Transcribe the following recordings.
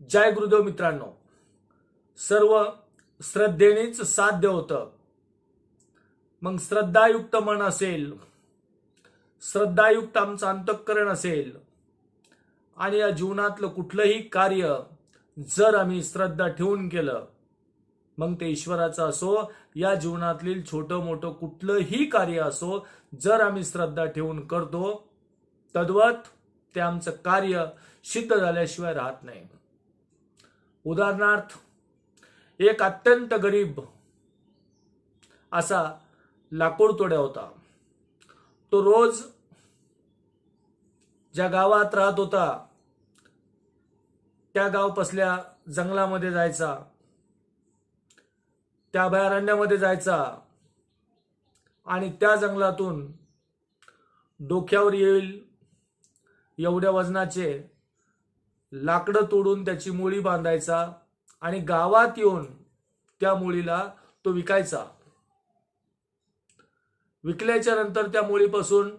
जय गुरुदेव मित्रांनो, सर्व श्रद्धेनेच साध्य होतं. मग श्रद्धायुक्त मन असेल, श्रद्धायुक्त आमचं अंतःकरण असेल आणि या जीवनातलं कुठलंही कार्य जर आम्ही श्रद्धा ठेवून केलं, मग ते ईश्वराचं असो या जीवनातील छोटं मोठं कुठलंही कार्य असो, जर आम्ही श्रद्धा ठेवून करतो तद्वत ते आमचं कार्य सिद्ध झाल्याशिवाय राहत नाही. उदाहरणार्थ, एक अत्यंत गरीब असा लाकूड तोड्या होता. तो रोज ज्या गावात राहत होता त्या गावपासल्या जंगलामध्ये जायचा, त्या अभयारण्यामध्ये जायचा आणि त्या जंगलातून डोक्यावर येईल एवढ्या वजनाचे लाकडं तोडून त्याची मुळी बांधायचा आणि गावात येऊन त्या मुळीला तो विकायचा. विकल्याच्या नंतर त्या मुळीपासून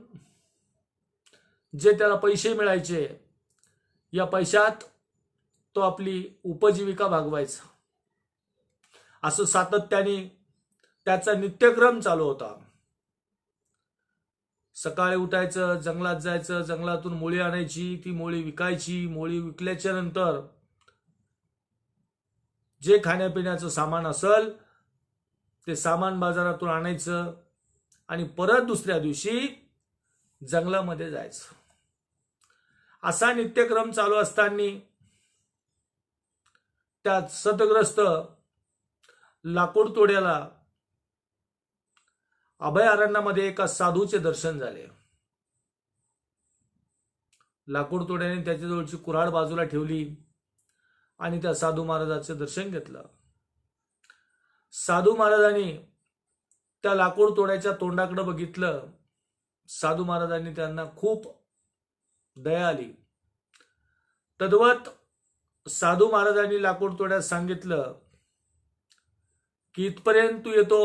जे त्याला पैसे मिळायचे, या पैशात तो आपली उपजीविका भागवायचा. असं सातत्याने त्याचा नित्यक्रम चालू होता. सकाळी उठायचं, जंगलात जायचं, जंगलातून मुळी आणायची, ती मुळी विकायची. मुळी विकल्याच्या नंतर जे खाण्यापिण्याचं सामान असेल ते सामान बाजारातून आणायचं आणि परत दुसऱ्या दिवशी जंगलामध्ये जायचं. असा नित्यक्रम चालू असताना त्या सतग्रस्त लाकूड तोड्याला अभयारण्यामध्ये एका साधूचे दर्शन झाले. लाकूड तोड्याने त्याच्याजवळची कुऱ्हाड बाजूला ठेवली आणि त्या साधू महाराजाचे दर्शन घेतलं. साधू महाराजांनी त्या लाकूड तोड्याच्या तोंडाकडे बघितलं. साधू महाराजांनी त्यांना खूप दया आली. तद्वत साधू महाराजांनी लाकूड तोड्यास सांगितलं की इथपर्यंत तू येतो,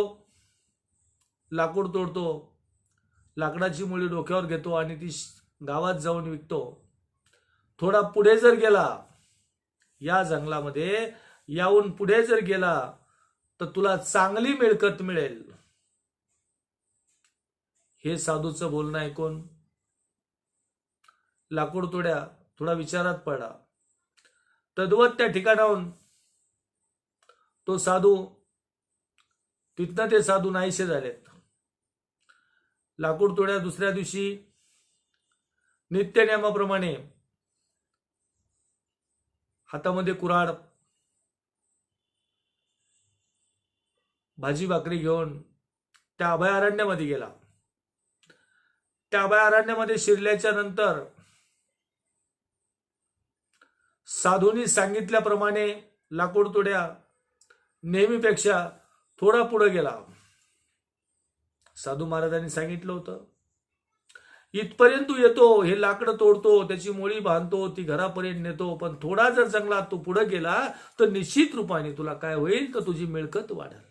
लाकूड तोडतो, लाकडाची मुळी डोक्यावर घेतो आणि ती गावात जाऊन विकतो. थोडा पुढे जर गेला, या जंगलामध्ये याहून पुढे जर गेला तर तुला चांगली मिळकत मिळेल. हे साधूचं बोलणं ऐकून लाकूड तोड्या थोडा विचारात पडला. तद्वत त्या ठिकाणाहून तो साधू, तिथनं ते साधू नाहीसे झालेत. लाकूड तोड्या दुसऱ्या दिवशी नित्यनेमाप्रमाणे हातामध्ये कुऱ्हाड, भाजी भाकरी घेऊन त्या अभयारण्यामध्ये गेला. त्या अभयारण्यामध्ये शिरल्याच्या नंतर साधूंनी सांगितल्याप्रमाणे लाकूड तोड्या नेहमीपेक्षा थोडा पुढे गेला. साधू महाराजांनी सांगितलं होतं, इथपर्यंत तू येतो, हे लाकडं तोडतो, त्याची मुळी बांधतो, ती घरापर्यंत नेतो, पण थोडा जर जंगलात तू पुढे गेला तर निश्चित रूपाने तुला काय होईल तर तुझी मिळकत वाढेल.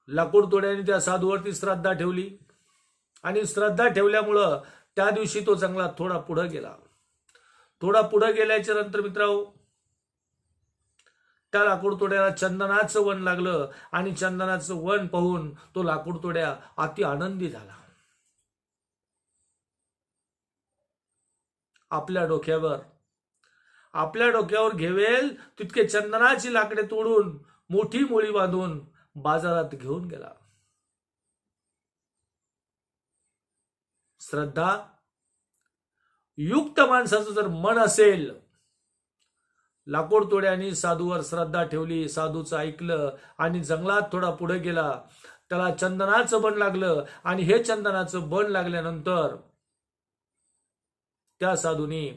लाकूड तोड्याने त्या साधूवरती श्रद्धा ठेवली आणि श्रद्धा ठेवल्यामुळं त्या दिवशी तो जंगलात थोडा पुढे गेला. थोडा पुढे गेल्याच्या नंतर मित्रांनो, त्या लाकूड तोड्याला चंदनाचं वन लागलं आणि चंदनाचं वन पाहून तो लाकूड तोड्या अति आनंदी झाला. आपल्या डोक्यावर घेवेल तितके चंदनाची लाकडे तोडून मोठी मुळी बांधून बाजारात घेऊन गेला. श्रद्धा युक्त माणसाचं जर मन असेल, लाकूड तोड्याने साधूवर श्रद्धा ठेवली, साधूचं ऐकलं आणि जंगलात थोडा पुढे गेला. त्याला चंदनाचं बन लागलं आणि हे चंदनाचं बन लागल्यानंतर त्या साधूनी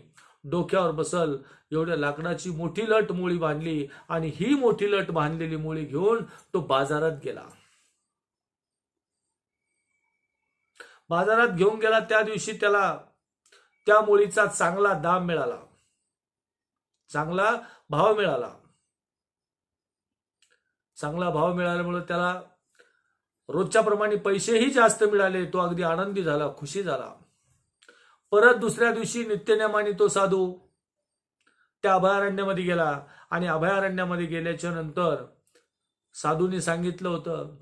डोक्यावर बसल एवढ्या लाकडाची मोठी लट मुळी बांधली आणि ही मोठी लट बांधलेली मुळी घेऊन तो बाजारात गेला. बाजारात घेऊन गेला. त्या दिवशी त्याला त्या मुळीचा चांगला दाम मिळाला, चांगला भाव मिळाला. चांगला भाव मिळाल्यामुळे त्याला रोजच्या प्रमाणे पैसेही जास्त मिळाले. तो अगदी आनंदी झाला, खुशी झाला. परत दुसऱ्या दिवशी नित्यनेमाने तो साधू त्या अभयारण्यामध्ये गेला आणि अभयारण्यामध्ये गेल्याच्या नंतर साधूंनी सांगितलं होतं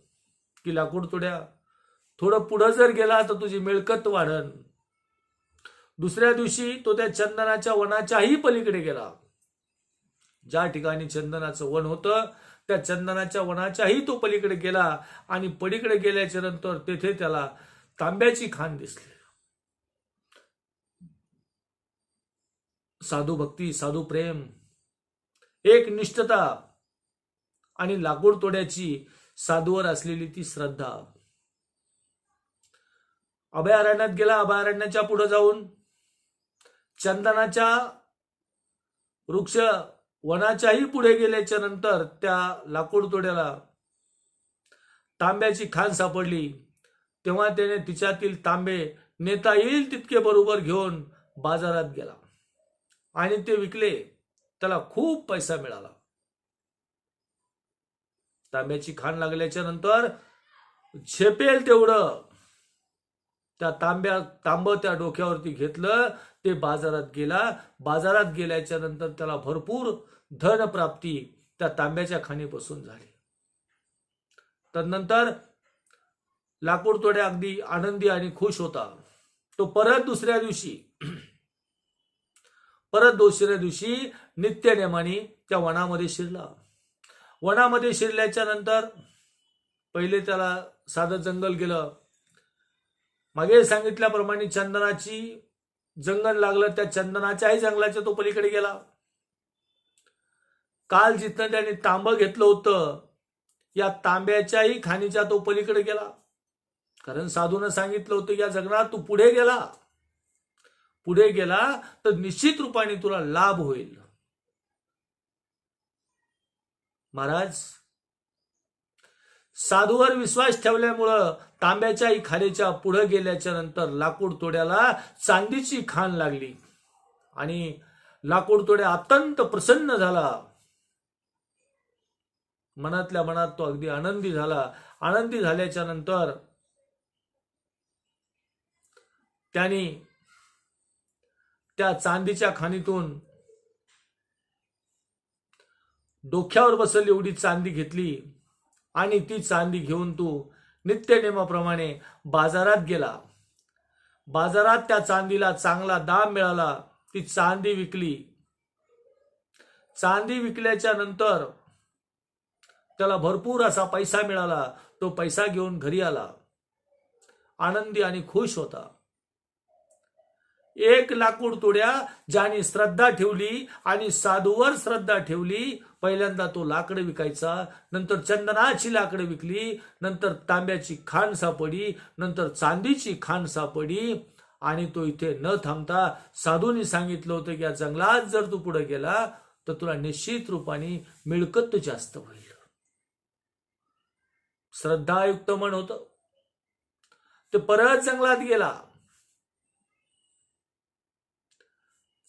की लाकूड तोड्या, थोडं पुढं जर गेला तर तुझी मिळकत वाढन. दुसऱ्या दिवशी तो त्या चंदनाच्या वनाच्याही पलीकडे गेला. ज्या ठिकाणी चंदनाचं वन होतं त्या चंदनाच्या वनाच्याही तो पलीकडे गेला आणि पलीकडे गेल्याच्या नंतर तेथे त्याला तांब्याची खाण दिसली. साधू भक्ती, साधू प्रेम, एक निष्ठता आणि लाकूड तोड्याची साधूवर असलेली ती श्रद्धा. अभयारण्यात गेला. अभयारण्याच्या पुढे जाऊन चंदनाच्या वृक्ष वनाच्याही पुढे गेल्याच्या नंतर त्या लाकूड तोड्याला तांब्याची खाण सापडली. तेव्हा त्याने तिच्यातील तांबे नेता येईल तितके बरोबर घेऊन बाजारात गेला आणि ते विकले. त्याला खूप पैसा मिळाला. तांब्याची खाण लागल्याच्या नंतर झेपेल तेवढं त्या तांब त्या डोक्यावरती घेतलं. ते बाजारात गेला. बाजारात गेल्याच्या नंतर त्याला भरपूर धन प्राप्ती त्या तांब्याच्या खाणीपासून झाली. तदनंतर लाकूड तोड्या अगदी आनंदी आणि खुश होता. तो परत दुसऱ्या दिवशी नित्यनेमाने त्या वनामध्ये शिरला. वनामध्ये शिरल्याच्या नंतर पहिले त्याला साधं जंगल गेलं. मागे सांगितल्याप्रमाणे चंदनाची जंगल लागलं. त्या चंदनाच्याही जंगलाच्या तो पलीकडे गेला. काल जिथं त्याने तांब घेतलं होतं या तांब्याच्याही खाणीच्या तो पलीकडे गेला. कारण साधूनं सांगितलं होतं या जंगलात तू पुढे गेला तर निश्चित रूपाने तुला लाभ होईल. महाराज, साधूवर विश्वास ठेवल्यामुळं तांब्याच्याही खाणीच्या पुढे गेल्याच्या नंतर लाकूड तोड्याला चांदीची खाण लागली आणि लाकूड तोड्या अत्यंत प्रसन्न झाला. मनातल्या मनात तो अगदी आनंदी झाला. आनंदी झाल्याच्या नंतर त्याने त्या चांदीच्या खाणीतून डोक्यावर बसेल एवढी चांदी घेतली आणि ती चांदी घेऊन तो नित्यनेमाप्रमाणे बाजारात गेला. बाजारात त्या चांदीला चांगला दाम मिळाला. ती चांदी विकली. चांदी विकल्याच्या नंतर त्याला भरपूर असा पैसा मिळाला. तो पैसा घेऊन घरी आला. आनंदी आणि खुश होता. एक लाकूड तोड्या ज्याने श्रद्धा ठेवली आणि साधूवर श्रद्धा ठेवली, पहिल्यांदा तो लाकडं विकायचा, नंतर चंदनाची लाकडं विकली, नंतर तांब्याची खाण सापडली, नंतर चांदीची खाण सापडली आणि तो इथे न थांबता साधूंनी सांगितलं होतं की या जंगलात जर तू पुढे गेला तर तुला निश्चित रूपाने मिळकत जास्त होईल. श्रद्धायुक्त मन होतं. ते परत जंगलात गेला.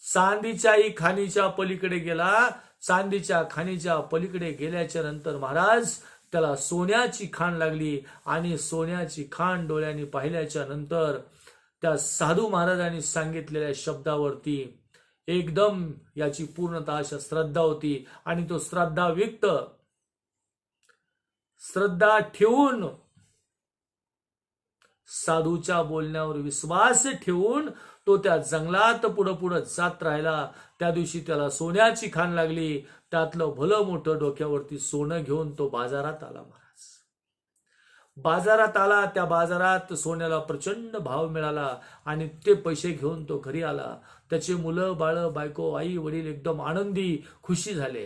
चांदीच्याही खाणीच्या पलीकडे गेला. चांदीच्या खाणीच्या पलीकडे गेल्याच्या नंतर महाराज त्याला सोन्याची खाण लागली आणि सोन्याची खाण डोळ्यांनी पाहिल्याच्या नंतर त्या साधू महाराजांनी सांगितलेल्या शब्दावरती एकदम याची पूर्णतः अशा श्रद्धा होती आणि तो श्रद्धा ठेवून साधूच्या बोलण्यावर विश्वास ठेवून तो त्या जंगलात पुढं जात राहिला. त्या दिवशी त्याला सोन्याची खाण लागली. त्यातलं भलं मोठं डोक्यावरती सोनं घेऊन तो बाजारात आला. महाराज बाजारात आला. त्या बाजारात सोन्याला प्रचंड भाव मिळाला आणि ते पैसे घेऊन तो घरी आला. त्याचे मुलं बाळ बायको आई वडील एकदम आनंदी खुशी झाले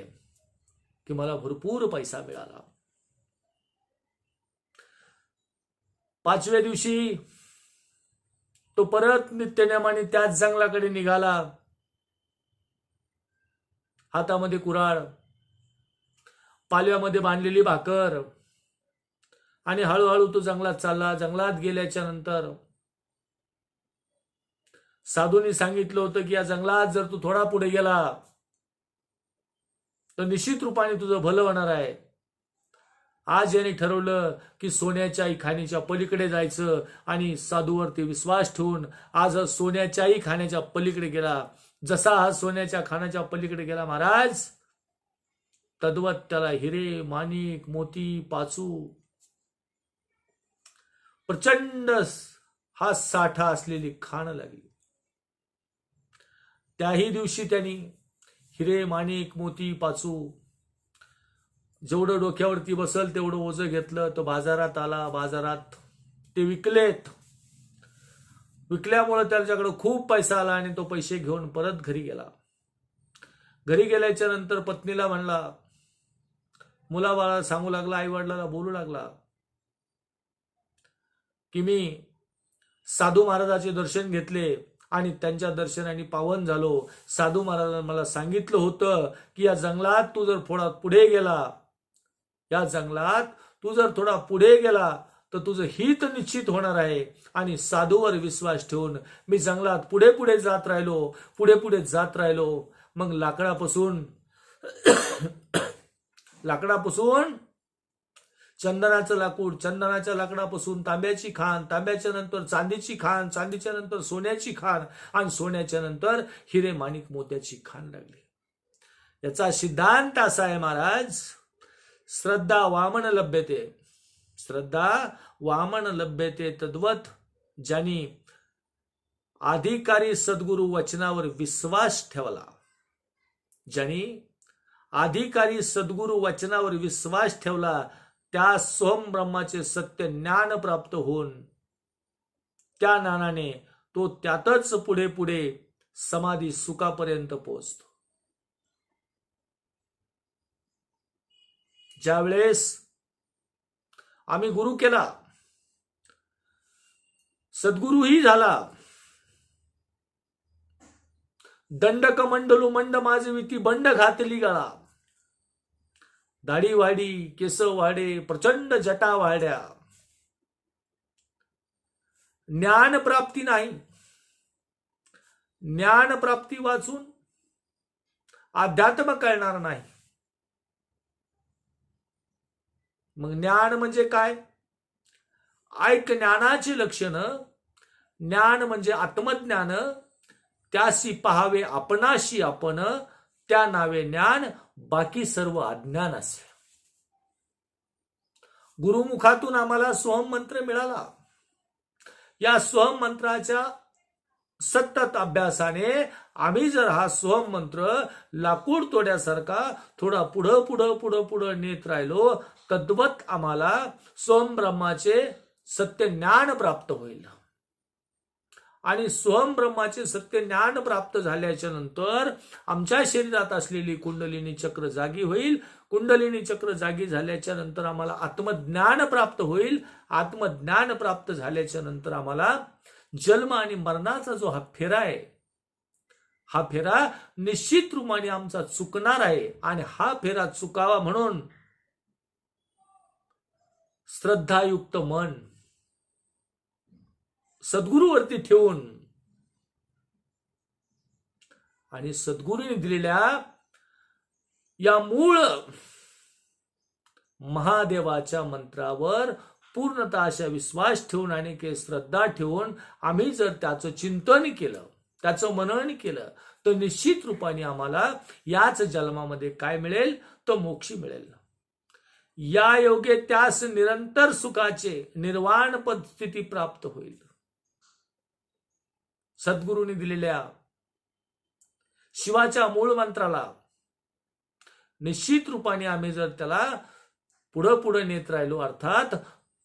की मला भरपूर पैसा मिळाला. 5व्या दिवशी तो परत नित्यनेमाने त्याच जंगलाकडे निघाला. हातामध्ये कुऱ्हाड, पालव्यामध्ये बांधलेली भाकर आणि हळूहळू तो जंगलात चालला. जंगलात गेल्याच्या नंतर साधूंनी सांगितलं होतं की या जंगलात जर तू थोडा पुढे गेला तर निश्चित रूपाने तुझं भलं होणार आहे. आज याने ठरवलं की सोन्याच्याही खाणीच्या पलीकडे जायचं आणि साधूवरती विश्वास ठेवून आज सोन्याच्याही खाण्याच्या पलीकडे गेला. जसा हा सोन्याच्या खानाच्या पलीकडे गेला महाराज, तद्वत त्याला हिरे, माणिक, मोती, पाचू, प्रचंड हा साठा असलेली खाण लागली. त्याही दिवशी त्यांनी हिरे, माणिक, मोती, पाचू जेवढं डोक्यावरती बसल तेवढं ओझं घेतलं. तो बाजारात आला, बाजारात ते विकलेत. विकल्यामुळे त्याच्याकडे खूप पैसा आला आणि तो पैसे घेऊन परत घरी गेला. घरी गेल्याच्या नंतर पत्नीला म्हणला, मुलाबाळाला सांगू लागला, आई वडिलांना बोलू लागला की मी साधू महाराजाचे दर्शन घेतले आणि त्यांच्या दर्शनाने पावन झालो. साधू महाराजांनी मला सांगितलं होतं की या जंगलात तू जर थोडा पुढे गेला, या जंगलात तू जर थोडा पुढे गेला तर तुझं हित निश्चित होणार आहे. आणि साधूवर विश्वास ठेवून मी जंगलात पुढे पुढे जात राहिलो, पुढे पुढे जात राहिलो. मग लाकडापासून चंदनाचं लाकूड, चंदनाच्या लाकडापासून तांब्याची खाण, तांब्याच्या नंतर चांदीची खाण, चांदीच्या नंतर सोन्याची खाण आणि सोन्याच्या नंतर हिरे, माणिक, मोत्याची खाण लागली. याचा सिद्धांत असा आहे महाराज, श्रद्धा वामन लभ्यते, श्रद्धा वामन लभ्यते. तद्वत ज्यांनी अधिकारी सद्गुरु वचनावर विश्वास ठेवला, ज्यांनी अधिकारी सद्गुरु वचनावर विश्वास ठेवला, त्या सोहम ब्रह्माचे सत्य ज्ञान प्राप्त होऊन त्या ज्ञानाने तो त्यातच पुढे पुढे समाधी सुखापर्यंत पोहोचतो. ज्यावेळेस आम्ही गुरु केला, सद्गुरूही झाला, दंडक मंडलू मंड माझविती बंड घातली गळा, दाढी वाढी, केस वाढे, प्रचंड जटा वाढ्या. ज्ञान प्राप्ती नाही, ज्ञान प्राप्ती वाचून अध्यात्म कळणार नाही. मग ज्ञान म्हणजे काय? ऐक ज्ञानाची लक्षणं. ज्ञान म्हणजे आत्मज्ञान, त्यासी पहावे आपणाशी आपण, त्या नावे ज्ञान, बाकी सर्व अज्ञान असे. गुरुमुखातून आम्हाला सोहम मंत्र मिळाला. या सोहम मंत्राच्या सतत अभ्यासाने आम्ही जर हा सोहम मंत्र लाकूड तोड्यासारखा थोडा पुढं पुढं पुढं पुढं नेत राहिलो, तद्वत आम्हाला सोहम ब्रह्माचे सत्य ज्ञान प्राप्त होईल. आणि सोहम ब्रह्माचे सत्य ज्ञान प्राप्त झाल्याच्या नंतर आमच्या शरीरात असलेली कुंडलिनी चक्र जागी होईल. कुंडलिनी चक्र जागी झाल्याच्या नंतर आम्हाला आत्मज्ञान प्राप्त होईल. आत्मज्ञान प्राप्त झाल्याच्या नंतर आम्हाला जन्म आणि मरणाचा जो हा फेरा आहे, हा फेरा निश्चित रूपाने आमचा चुकणार आहे. आणि हा फेरा चुकावा म्हणून श्रद्धायुक्त मन सद्गुरूवरती ठेवून आणि सद्गुरूने दिलेल्या या मूळ महादेवाच्या मंत्रावर पूर्णतः अशा विश्वास ठेवून आणि श्रद्धा ठेवून आम्ही जर त्याचं चिंतन केलं, त्याचं मनन केलं, तर निश्चित रूपाने आम्हाला याच जन्मामध्ये काय मिळेल? तर मोक्ष मिळेल. या योगे त्यास निरंतर सुखाचे निर्वाण पद स्थिती प्राप्त होईल. सद्गुरूंनी दिलेल्या शिवाच्या मूळ मंत्राला निश्चित रूपाने आम्ही जर त्याला पुढं पुढे नेत राहिलो, अर्थात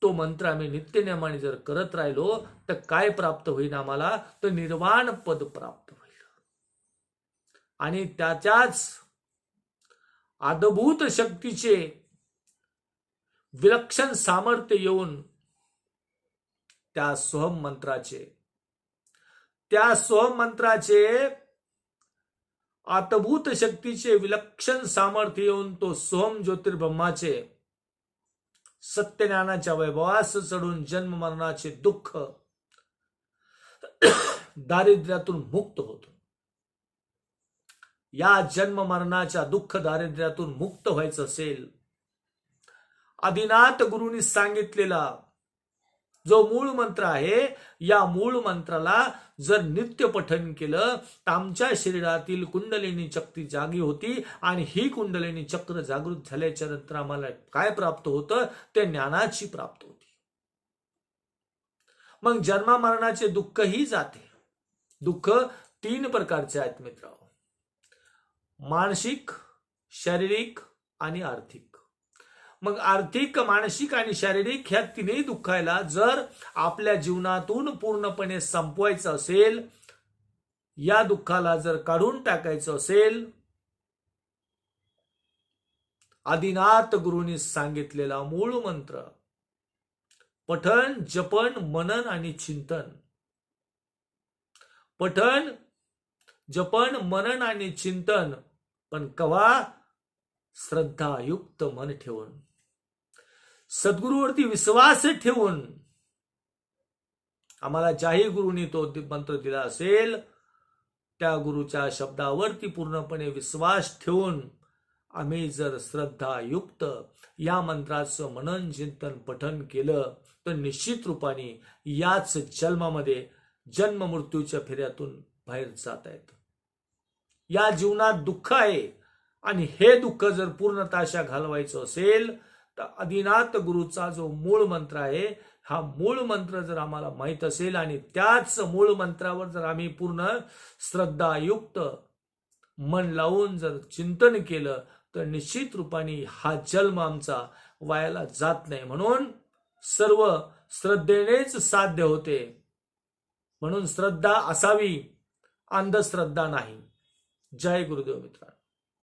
तो मंत्र आम्ही नित्यनेमाने जर करत राहिलो, तर काय प्राप्त होईल आम्हाला? तर निर्वाण पद प्राप्त होईल. आणि त्याच्याच अद्भुत शक्तीचे विलक्षण सामर्थ्य येऊन त्या सोहम मंत्राचे अद्भुत शक्तीचे विलक्षण सामर्थ्य येऊन तो सोहम ज्योतिर्ब्रह्माचे सत्यज्ञानाच्या वैभवास चढून जन्म मरणाचे दुःख दारिद्र्यातून मुक्त होतो. या जन्म मरणाच्या दुःख दारिद्र्यातून मुक्त व्हायचं असेल, आदिनाथ गुरूंनी सांगितलेला जो मूळ मंत्र आहे, या मूळ मंत्राला जर नित्य पठन केलं तर आमच्या शरीरातील कुंडलिनी शक्ती जागी होती आणि ही कुंडलिनी चक्र जागृत झाल्याच्या नंतर आम्हाला काय प्राप्त होतं, ते ज्ञानाची प्राप्त होती. मग जन्मा मरणाचे दुःखही जाते. दुःख 3 प्रकारचे आहेत मित्र, मानसिक, शारीरिक आणि आर्थिक. मग आर्थिक, मानसिक आणि शारीरिक ह्या तिन्ही दुःखाला जर आपल्या जीवनातून पूर्णपणे संपवायचं असेल, या दुःखाला जर काढून टाकायचं असेल, आदिनाथ गुरुंनी सांगितलेला मूळ मंत्र पठन, जपन, मनन आणि चिंतन. पठन, जपन, मनन आणि चिंतन, पण कवा? श्रद्धायुक्त मन ठेवून, सद्गुरूवरती विश्वास ठेवून. आम्हाला ज्याही गुरुनी तो मंत्र दिला असेल त्या गुरुच्या शब्दावरती पूर्णपणे विश्वास ठेवून आम्ही जर श्रद्धायुक्त या मंत्राचं मनन, चिंतन, पठन केलं तर निश्चित रूपाने याच जन्मामध्ये जन्म मृत्यूच्या फेऱ्यातून बाहेर जाता येतं. या जीवनात दुःख आहे आणि हे दुःख जर पूर्णताशा घालवायचं असेल तर आदिनाथ गुरुचा जो मूळ मंत्र आहे, हा मूळ मंत्र जर आम्हाला माहित असेल आणि त्याच मूळ मंत्रावर जर आम्ही पूर्ण श्रद्धायुक्त मन लावून जर चिंतन केलं तर निश्चित रूपाने हा जन्म आमचा वायाला जात नाही. म्हणून सर्व श्रद्धेनेच साध्य होते. म्हणून श्रद्धा असावी, अंधश्रद्धा नाही. जय गुरुदेव मित्रांनो.